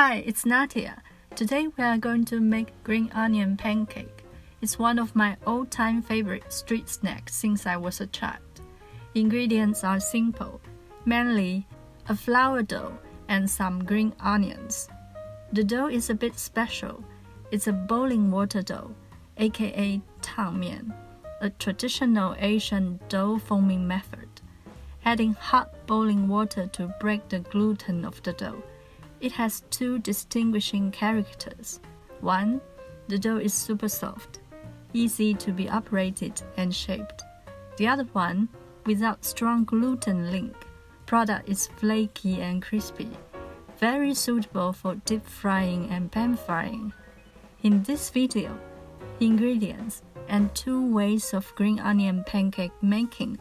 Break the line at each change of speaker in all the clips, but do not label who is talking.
Hi, it's Nadia. Today we are going to make green onion pancake. It's one of my all-time favorite street snacks since I was a child. Ingredients are simple, mainly a flour dough and some green onions. The dough is a bit special. It's a boiling water dough, aka Tangmian, a traditional Asian dough forming method. Adding hot boiling water to break the gluten of the dough. It has two distinguishing characters. One, the dough is super soft, easy to be operated and shaped. The other one, without strong gluten link, product is flaky and crispy, very suitable for deep frying and pan frying. In this video, ingredients and 2 ways of green onion pancake making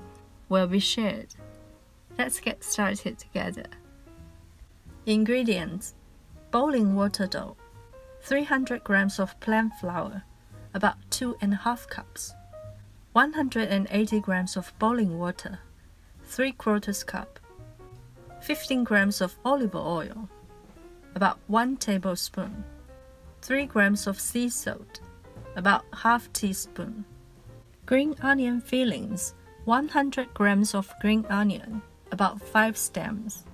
will be shared. Let's get started together. Ingredients: boiling water dough, 300 grams of plain flour, about 2½ cups, 180 grams of boiling water, 3/4 cup, 15 grams of olive oil, about 1 tablespoon, 3 grams of sea salt, about ½ teaspoon. Green onion fillings, 100 grams of green onion, about 5 stems,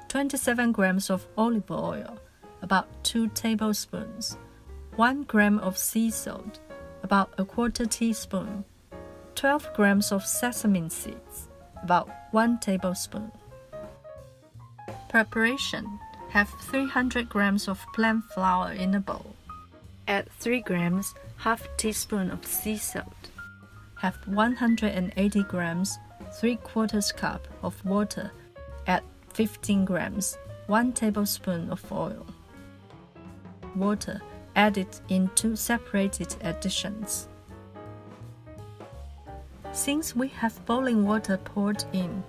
27 grams of olive oil, about 2 tablespoons, 1 gram of sea salt, about 1/4 teaspoon, 12 grams of sesame seeds, about 1 tablespoon. Preparation: have 300 grams of plain flour in a bowl. Add 3 grams, ½ teaspoon of sea salt. Have 180 grams, 3/4 cup of water. Add 15 grams, 1 tablespoon of oil. Water added in 2 separated additions. Since we have boiling water poured in,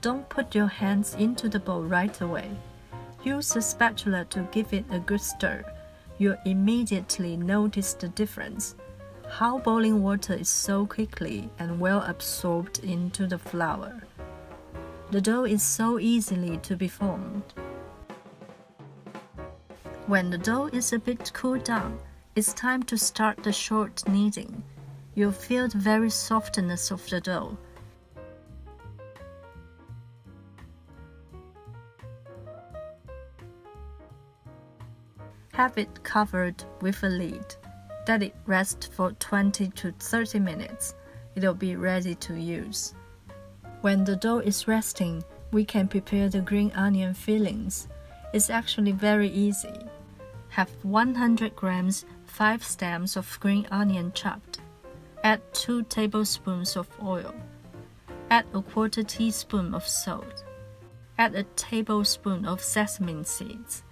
don't put your hands into the bowl right away. Use a spatula to give it a good stir. You'll immediately notice the difference. How boiling water is so quickly and well absorbed into the flour. The dough is so easily to be formed. When the dough is a bit cooled down, it's time to start the short kneading. You'll feel the very softness of the dough. Have it covered with a lid. Let it rest for 20 to 30 minutes. It'll be ready to use. When the dough is resting, we can prepare the green onion fillings. It's actually very easy. Have 100 grams, 5 stems of green onion chopped. Add 2 tablespoons of oil. Add 1/4 teaspoon of salt. Add a tablespoon of sesame seeds.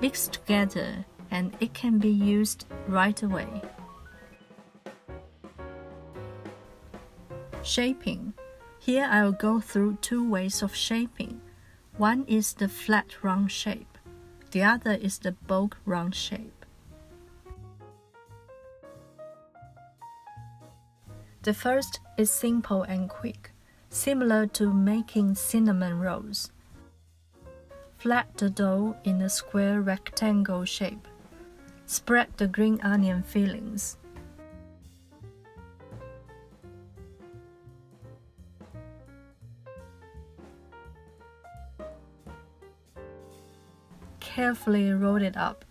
Mix together and it can be used right away. Shaping. Here I'll go through 2 ways of shaping. One is the flat round shape. The other is the bold round shape. The first is simple and quick, similar to making cinnamon rolls. Flat the dough in a square rectangle shape. Spread the green onion fillings. Carefully roll it up.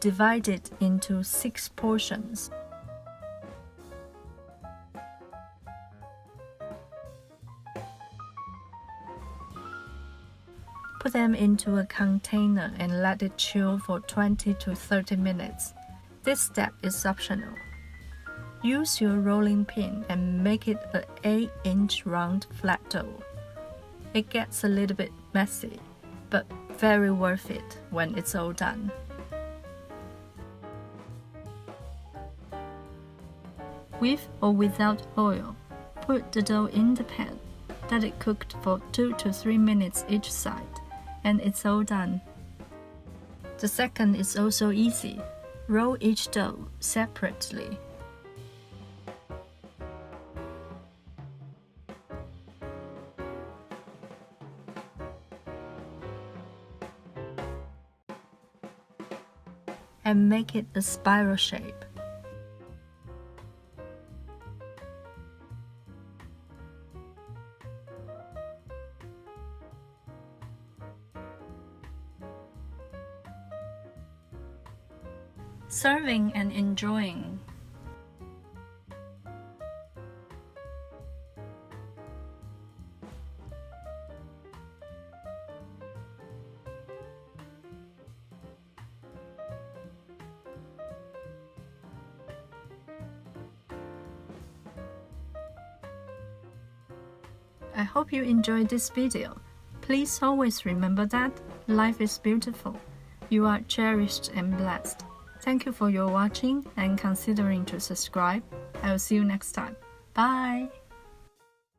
Divide it into 6 portions. Put them into a container and let it chill for 20 to 30 minutes. This step is optional. Use your rolling pin and make it an 8-inch round flat dough. It gets a little bit messy, but very worth it when it's all done. With or without oil, put the dough in the pan. Let it cook for 2 to 3 minutes each side, and it's all done. The second is also easy. Roll each dough separately. and make it a spiral shape. Serving and enjoying. I hope you enjoyed this video. Please always remember that life is beautiful. You are cherished and blessed. Thank you for your watching and considering to subscribe. I will see you next time. Bye!